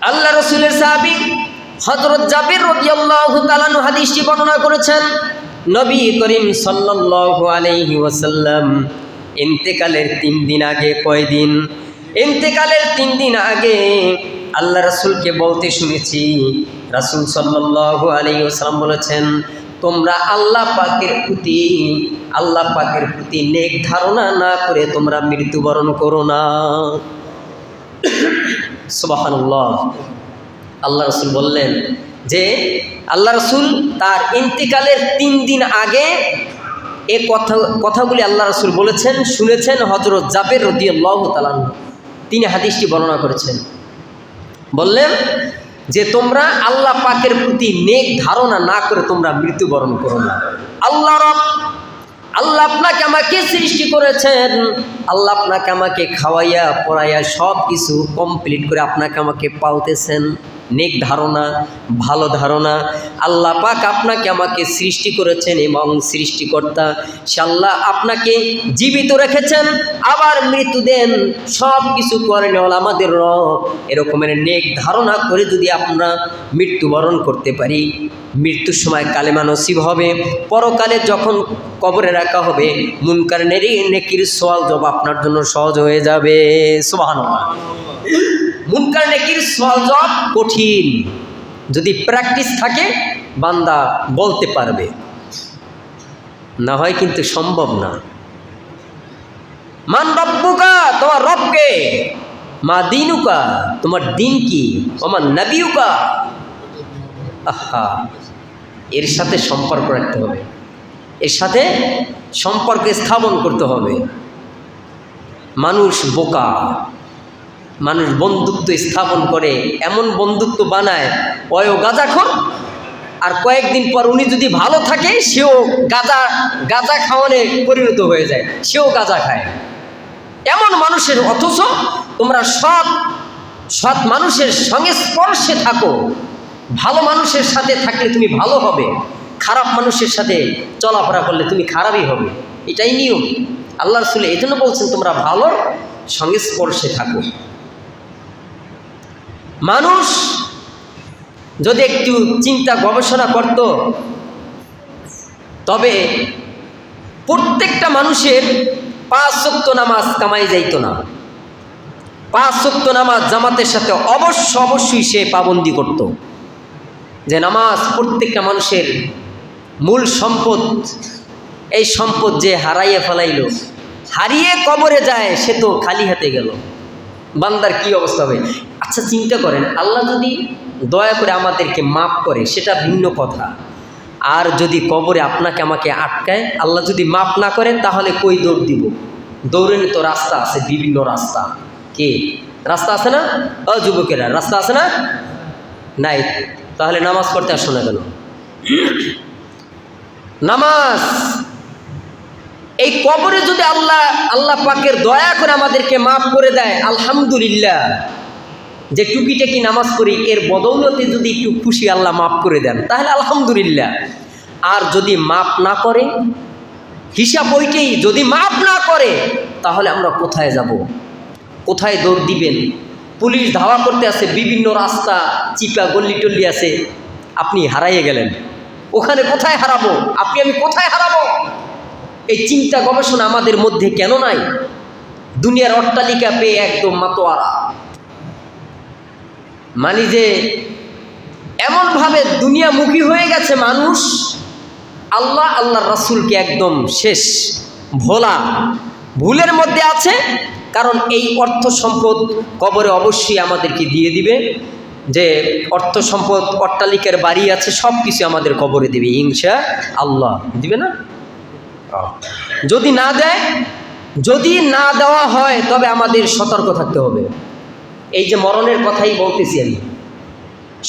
আল্লাহ রাসূলের সাহাবী হযরত জাবির রাদিয়াল্লাহু তাআলা আনহু হাদিসটি বর্ণনা করেছেন। নবী করিম সাল্লাল্লাহু আলাইহি ওয়াসাল্লাম ইন্তেকালের 3 দিন আগে, কয়দিন? ইন্তেকালের 3 দিন আগে আল্লাহ রাসূলকে বলতে শুনেছি, রাসূল সাল্লাল্লাহু আলাইহি ওয়াসাল্লাম বলেছেন, তোমরা আল্লাহ পাকের প্রতি নেক ধারণা না করে তোমরা মৃত্যুবরণ করো না। সুবহানাল্লাহ। আল্লাহ রাসূল বললেন যে আল্লাহ রাসূল তার ইন্তেকালের 3 দিন আগে এই কথাগুলি আল্লাহ রাসূল বলেছেন, শুনেছেন হযরত জাবির রাদিয়াল্লাহু তাআলা আনহু। তিনি হাদিসটি বর্ণনা করেছেন, বললেন যে তোমরা আল্লাহ পাকের প্রতি নেক ধারণা না করে তোমরা মৃত্যুবরণ করো না। আল্লাহ আপনাকে আমাকে সৃষ্টি করেছেন, আল্লাহ আপনাকে আমাকে খাওয়াইয়া পড়াইয়া সব কিছু কমপ্লিট করে আপনাকে আমাকে পালতেছেন। নেক ধারণা, ভালো ধারণা, আল্লাহ পাক আপনাকে আমাকে সৃষ্টি করেছেন এবং সৃষ্টিকর্তা সে আল্লাহ আপনাকে জীবিত রেখেছেন, আবার মৃত্যু দেন, সব কিছু করেন আমাদের রব। এরকমের নেক ধারণা করে যদি আমরা মৃত্যুবরণ করতে পারি, মৃত্যুর সময় কালেমা নসিব হবে, পরকালে যখন কবরে রাখা হবে মুনকার নেকির সওয়াল জবাব আপনার জন্য সহজ হয়ে যাবে। সুবহানাল্লাহ। মুনকার নেকির সওয়াল জবাব কঠিন, যদি প্র্যাকটিস থাকে বান্দা বলতে পারবে, না হয় কিন্তু সম্ভব না। মান রব্বুকা, তোমার রবকে, মা দিনুকা, তোমার দিন কি, ওমান নবিয়ুকা। আহা, এর সাথে সম্পর্ক রাখতে হবে, এর সাথে সম্পর্ক স্থাপন করতে হবে। মানুষ বোকা, মানুষ বন্ধুত্ব স্থাপন করে, এমন বন্ধুত্ব বানায়, ওয়ও গাঁজাখোর, আর কয়েকদিন পর উনি যদি ভালো থাকে সেও গাঁজা খাওয়ানে পরিণত হয়ে যায়, সেও গাঁজা খায়। এমন মানুষের, অথচ তোমরা সৎ মানুষের সংস্পর্শে থাকো, ভালো মানুষের সাথে থাকলে তুমি ভালো হবে, খারাপ মানুষের সাথে চলাফেরা করলে তুমি খারাপই হবে, এটাই নিয়ম। আল্লাহ রাসূল এই জন্য বলছেন তোমরা ভালো সংস্পর্শে থাকো। মানুষ যদি একটু চিন্তা গবেষণা করত, তবে প্রত্যেকটা মানুষের 5 ওয়াক্ত নামাজ কামাই যাইত না। 5 ওয়াক্ত নামাজ জামাতের সাথে অবশ্যই সে পাবন্দি করত, যে নামাজ প্রত্যেকটা মানুষের মূল সম্পদ। এই সম্পদ যে হারাইয়ে ফেলাইল, হারিয়ে কবরে যায়, সে তো খালি হাতে গেল। বান্দার কি অবস্থা হবে? আচ্ছা চিন্তা করেন, আল্লাহ যদি দয়া করে আমাদেরকে মাফ করে সেটা ভিন্ন কথা, আর যদি কবরে আপনাকে আমাকে আটকায়, আল্লাহ যদি মাফ না করেন, তাহলে কই দৌড় দিব? দৌড়ের তো রাস্তা আছে, বিভিন্ন রাস্তা। কে রাস্তা আছে না? যুবকেরা, রাস্তা আছে না? নাই, তাহলে নামাজ পড়তে আসো না কেন? নামাজ, এই কবরে যদি আল্লাহ পাকের দয়া করে আমাদেরকে মাফ করে দেয়, আলহামদুলিল্লাহ। যে টুকিটাকি নামাজ পড়ি এর বদৌলতে যদি একটু খুশি আল্লাহ মাফ করে দেন, তাহলে আলহামদুলিল্লাহ। আর যদি মাফ না করে, হিসাব ওইটাই, যদি মাফ না করে তাহলে আমরা কোথায় যাব? কোথায় দৌড় দিবেন? পুলিশ ধাওয়া করতে আছে, বিভিন্ন রাস্তা চিপা গল্লি টল্লি আছে, আপনি হারাইয়ে গেলেন, ওখানে কোথায় হারাবো? আপনি আমি কোথায় হারাবো? এই চিন্তা গবেষণা আমাদের মধ্যে কেন নাই? দুনিয়ার অট্টালিকা পেয়ে একদম মাতোয়ারা, মানে যে এমনভাবে দুনিয়ামুখী হয়ে গেছে মানুষ, আল্লাহর রাসূলকে একদম শেষ ভুলের মধ্যে আছে। কারণ এই অর্থ সম্পদ কবরে অবশ্যই আমাদেরকে দিয়ে দিবে, যে অর্থ সম্পদ, অট্টালিকার বাড়ি আছে, সব কিছু আমাদের কবরে দিবে ইনশাআল্লাহ। দিবে না? যদি না দেওয়া হয় তবে আমাদের সতর্ক থাকতে হবে। এই যে মরণের কথাই বলতেছি আমি,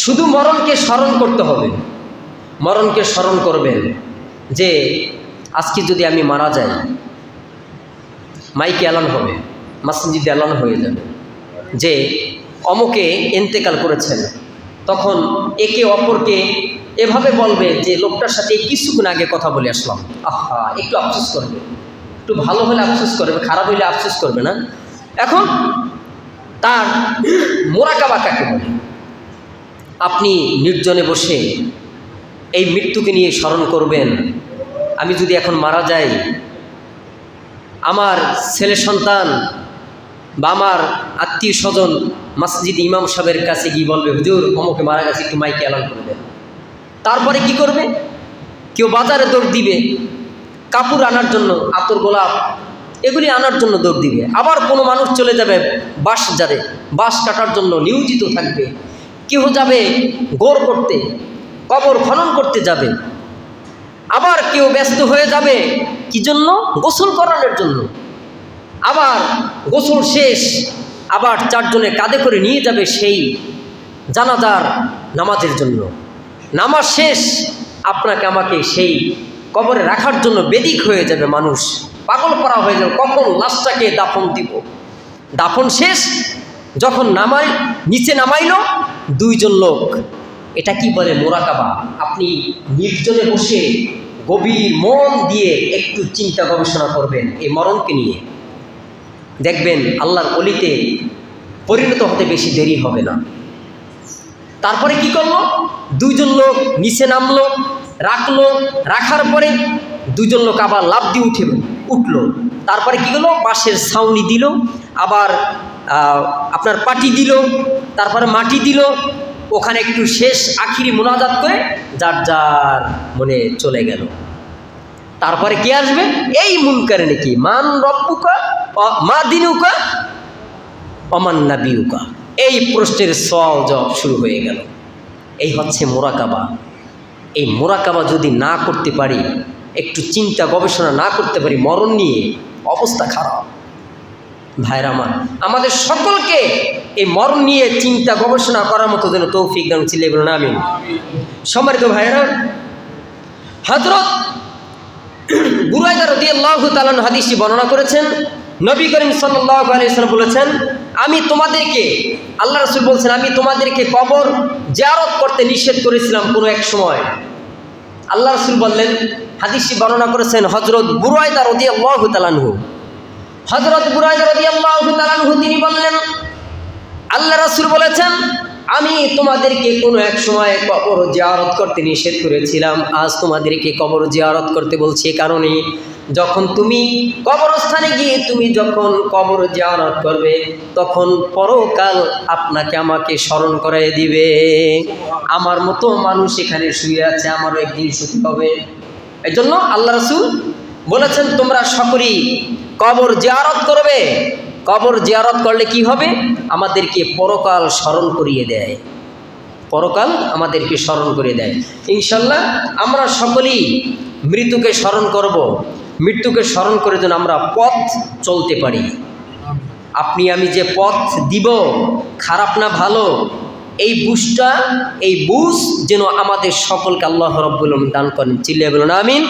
শুধু মরণকে স্মরণ করতে হবে। মরণকে স্মরণ করবেন যে আজকে যদি আমি মারা যাই, মাইকে এলান হবে, মসজিদে এলান হয়ে যাবে যে অমুকে ইন্তেকাল করেছেন। তখন একে অপরকে এভাবে বলবে যে লোকটার সাথে কিছুক্ষণ আগে কথা বলে আসলাম, আহা, একটু আফসোস করবে, একটু ভালো হলে আফসোস করবে, খারাপ হইলে আফসোস করবে না। এখন তার মোরাকাবা কাকে বলে? আপনি নির্জনে বসে এই মৃত্যুকে নিয়ে স্মরণ করবেন, আমি যদি এখন মারা যাই, আমার ছেলে সন্তান বা আমার আত্মীয় স্বজন মসজিদ ইমাম সাহেবের কাছে গিয়ে বলবে, হুজুর অমুকে মারা গেছে, একটু মাইকে এলান করে দেন। তারপরে কি করবে? কেউ বাজারে দৌড় দিবে কাপড় আনার জন্য, আতর গোলাপ এগুলি আনার জন্য দৌড় দিবে। আবার কোনো মানুষ চলে যাবে বাঁশ কাটার জন্য নিয়োজিত থাকবে। কেউ যাবে গোড় করতে, কবর খনন করতে যাবে। আবার কেউ ব্যস্ত হয়ে যাবে কি জন্য? গোসল করানোর জন্য। আবার গোসল শেষ, আবার চারজনে কাঁধে করে নিয়ে যাবে সেই জানাজার নামাজের জন্য। নামাজ শেষ, আপনাকে আমাকে সেই কবরে রাখার জন্য বেদিক হয়ে যাবে মানুষ, পাগল করা হয়ে যাবে, কখন লাশটাকে দাফন দিব। দাফন শেষ, যখন নিচে নামাইল দুইজন লোক, এটা কি বলে? মোরাকাবা। আপনি নির্জনে বসে গভীর মন দিয়ে একটু চিন্তা গবেষণা করবেন এই মরণকে নিয়ে, দেখবেন আল্লাহর অলিতে পরিণত হতে বেশি দেরি হবে না। তারপরে কি করলো? দুইজন লোক নিচে নামলো, রাখার পরে দুজন লোক আবার লাফ দিয়ে উঠলো। তারপরে কি হলো? বাঁশের ছাউনি দিল, আবার আপনার পাটি দিল, তারপরে মাটি দিল, ওখানে একটু শেষ আখিরি মোনাজাত করে যার যার মনে চলে গেল। তারপরে কি আসবে? এই মুনকার নাকি মান রব্বুকা মা দিনুকা অমান নাবিউকা, এই প্রশ্নের সওয়াল জবাব শুরু হয়ে গেল। এই হচ্ছে মোরাকাবা। এই মোরাকাবা যদি না করতে পারি, একটু চিন্তা গবেষণা না করতে পারি মরণ নিয়ে, অবস্থা খারাপ। ভাইরা আমাদের সকলকে এই মরণ নিয়ে চিন্তা গবেষণা করার মতো যেন তৌফিক দান ছিল বলুন আমিন। সম্মানিত ভাইরা, হযরত বুরায়দা রাদিয়াল্লাহু তাআলা হাদিসটি বর্ণনা করেছেন। নবী করিম সাল্লাল্লাহু আলাইহি ওয়াসাল্লাম বলেছেন, আমি তোমাদেরকে, আল্লাহ রাসূল বলছেন, আমি তোমাদেরকে কবর জিয়ারত করতে নিষেধ করেছিলাম কোনো এক সময়। আল্লাহ রাসূল বললেন, হাদিসটি বর্ণনা করেছেন হযরত বুরায়দা রাদিয়াল্লাহু তাআলা আনহু। হযরত বুরায়দা রাদিয়াল্লাহু তাআলা আনহু তিনি বললেন, আল্লাহ রাসূল বলেছেন, আমি তোমাদেরকে কোনো এক সময় কবর জিয়ারত করতে নিষেধ করেছিলাম, আজ তোমাদেরকে কবর জিয়ারত করতে বলছি। কারণে যখন তুমি কবরস্থানে গিয়ে তুমি যখন কবর জিয়ারত করবে, তখন পরকাল আপনাকে আমাকে স্মরণ করাই দিবে। আমার মতো মানুষ এখানে শুয়ে আছে, আমারও একদিন শুতে হবে। এই জন্য আল্লাহ রাসূল বলেছেন, তোমরা সকলেই কবর জিয়ারত করবে। কবর জিয়ারত করলে কি হবে? আমাদেরকে পরকাল স্মরণ করিয়ে দেয়, পরকাল আমাদেরকে স্মরণ করে দেয়। ইনশাল্লাহ আমরা সকলেই মৃত্যুকে স্মরণ করব। মৃত্যুকে স্মরণ করে যেন আমরা পথ চলতে পারি। আপনি আমি যে পথ দিব, খারাপ না ভালো, এই বুঝ যেন আমাদের সকলকে আল্লাহ রাব্বুল আলামিন দান করেন। চিল্লিয়ে বলুন আমিন।